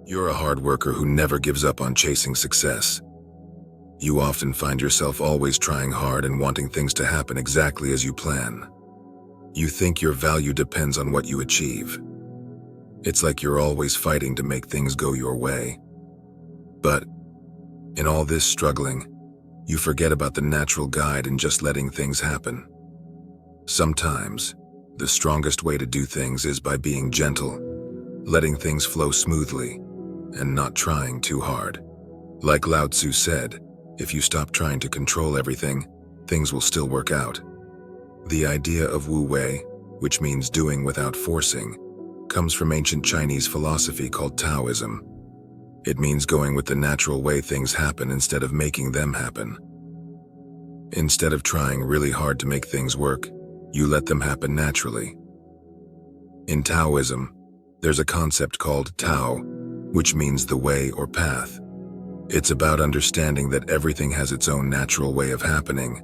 You're a hard worker who never gives up on chasing success. You often find yourself always trying hard and wanting things to happen exactly as you plan. You think your value depends on what you achieve. It's like you're always fighting to make things go your way. But in all this struggling, you forget about the natural guide and just letting things happen. Sometimes, the strongest way to do things is by being gentle, letting things flow smoothly, and not trying too hard. Like Lao Tzu said, if you stop trying to control everything, things will still work out. The idea of Wu Wei, which means doing without forcing, comes from ancient Chinese philosophy called Taoism. It means going with the natural way things happen instead of making them happen. Instead of trying really hard to make things work, you let them happen naturally. In Taoism, there's a concept called Tao, which means the way or path. It's about understanding that everything has its own natural way of happening,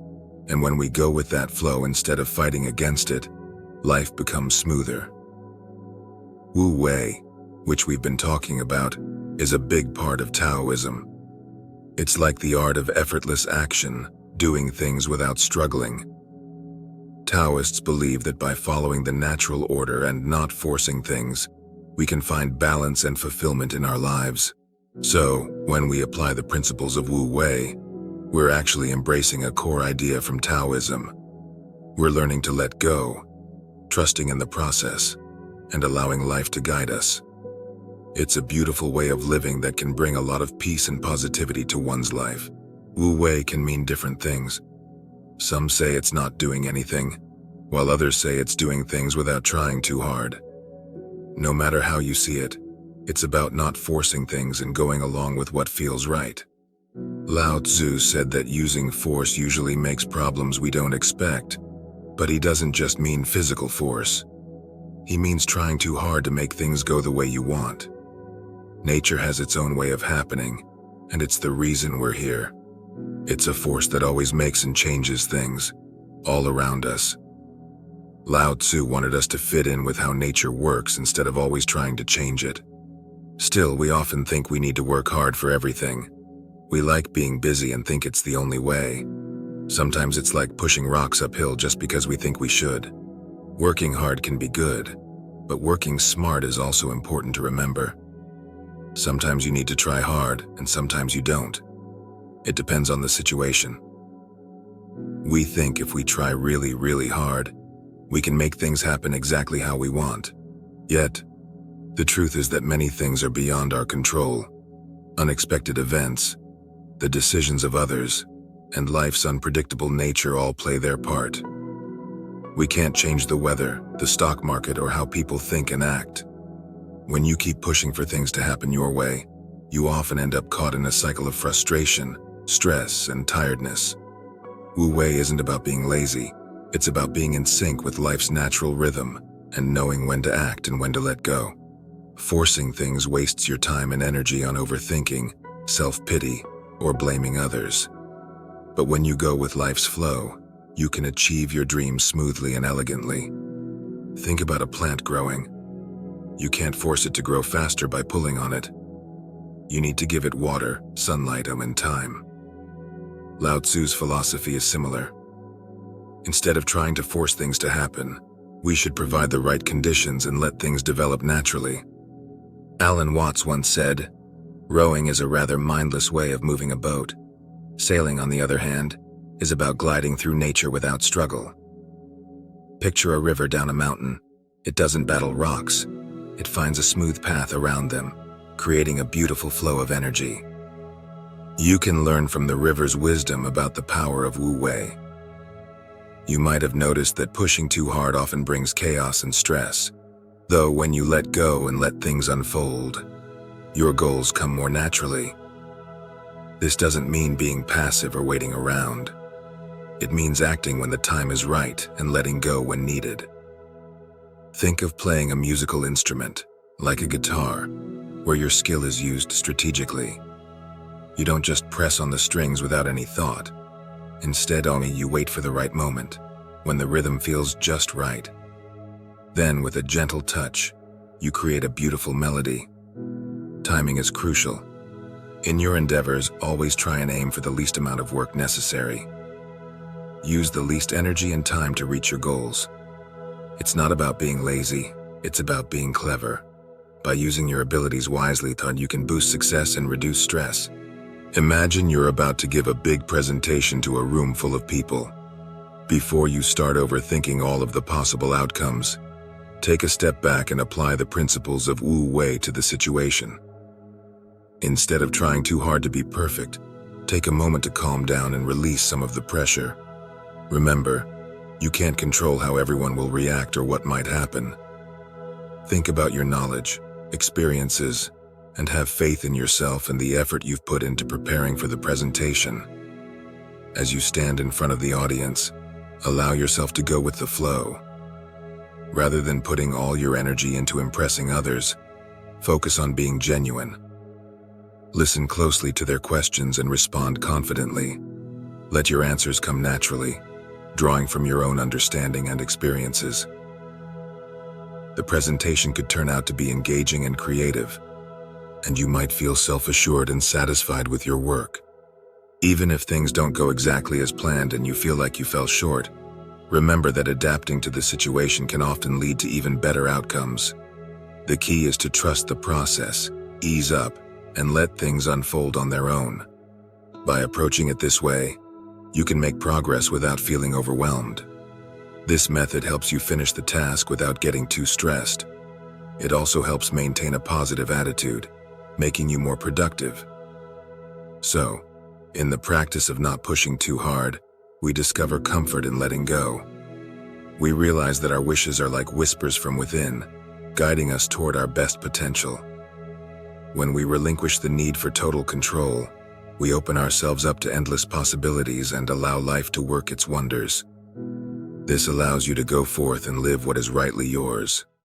and when we go with that flow instead of fighting against it, life becomes smoother. Wu Wei, which we've been talking about, is a big part of Taoism. It's like the art of effortless action, doing things without struggling. Taoists believe that by following the natural order and not forcing things, we can find balance and fulfillment in our lives. So, when we apply the principles of Wu Wei, we're actually embracing a core idea from Taoism. We're learning to let go, trusting in the process, and allowing life to guide us. It's a beautiful way of living that can bring a lot of peace and positivity to one's life. Wu Wei can mean different things. Some say it's not doing anything, while others say it's doing things without trying too hard. No matter how you see it, it's about not forcing things and going along with what feels right. Lao Tzu said that using force usually makes problems we don't expect, but he doesn't just mean physical force. He means trying too hard to make things go the way you want. Nature has its own way of happening, and it's the reason we're here. It's a force that always makes and changes things, all around us. Lao Tzu wanted us to fit in with how nature works instead of always trying to change it. Still, we often think we need to work hard for everything. We like being busy and think it's the only way. Sometimes it's like pushing rocks uphill just because we think we should. Working hard can be good, but working smart is also important to remember. Sometimes you need to try hard, and sometimes you don't. It depends on the situation. We think if we try really, really hard, we can make things happen exactly how we want. Yet, the truth is that many things are beyond our control. Unexpected events, the decisions of others, and life's unpredictable nature all play their part. We can't change the weather, the stock market, or how people think and act. When you keep pushing for things to happen your way, you often end up caught in a cycle of frustration, stress, and tiredness. Wu Wei isn't about being lazy. It's about being in sync with life's natural rhythm and knowing when to act and when to let go. Forcing things wastes your time and energy on overthinking, self-pity, or blaming others. But when you go with life's flow, you can achieve your dreams smoothly and elegantly. Think about a plant growing. You can't force it to grow faster by pulling on it. You need to give it water, sunlight, and time. Lao Tzu's philosophy is similar. Instead of trying to force things to happen, we should provide the right conditions and let things develop naturally. Alan Watts once said, "Rowing is a rather mindless way of moving a boat. Sailing, on the other hand, is about gliding through nature without struggle." Picture a river down a mountain. It doesn't battle rocks. It finds a smooth path around them, creating a beautiful flow of energy. You can learn from the river's wisdom about the power of Wu Wei. You might have noticed that pushing too hard often brings chaos and stress, though when you let go and let things unfold, your goals come more naturally. This doesn't mean being passive or waiting around. It means acting when the time is right and letting go when needed. Think of playing a musical instrument, like a guitar, where your skill is used strategically. You don't just press on the strings without any thought. Instead, only you wait for the right moment, when the rhythm feels just right. Then, with a gentle touch, you create a beautiful melody. Timing is crucial. In your endeavors, always try and aim for the least amount of work necessary. Use the least energy and time to reach your goals. It's not about being lazy, it's about being clever. By using your abilities wisely, you can boost success and reduce stress. Imagine you're about to give a big presentation to a room full of people. Before you start overthinking all of the possible outcomes, take a step back and apply the principles of Wu Wei to the situation. Instead of trying too hard to be perfect, take a moment to calm down and release some of the pressure. Remember, you can't control how everyone will react or what might happen. Think about your knowledge, experiences, and have faith in yourself and the effort you've put into preparing for the presentation. As you stand in front of the audience, allow yourself to go with the flow. Rather than putting all your energy into impressing others, focus on being genuine. Listen closely to their questions and respond confidently. Let your answers come naturally, drawing from your own understanding and experiences. The presentation could turn out to be engaging and creative, and you might feel self-assured and satisfied with your work. Even if things don't go exactly as planned and you feel like you fell short, remember that adapting to the situation can often lead to even better outcomes. The key is to trust the process, ease up, and let things unfold on their own. By approaching it this way, you can make progress without feeling overwhelmed. This method helps you finish the task without getting too stressed. It also helps maintain a positive attitude, making you more productive. So, in the practice of not pushing too hard, we discover comfort in letting go. We realize that our wishes are like whispers from within, guiding us toward our best potential. When we relinquish the need for total control, we open ourselves up to endless possibilities and allow life to work its wonders. This allows you to go forth and live what is rightly yours.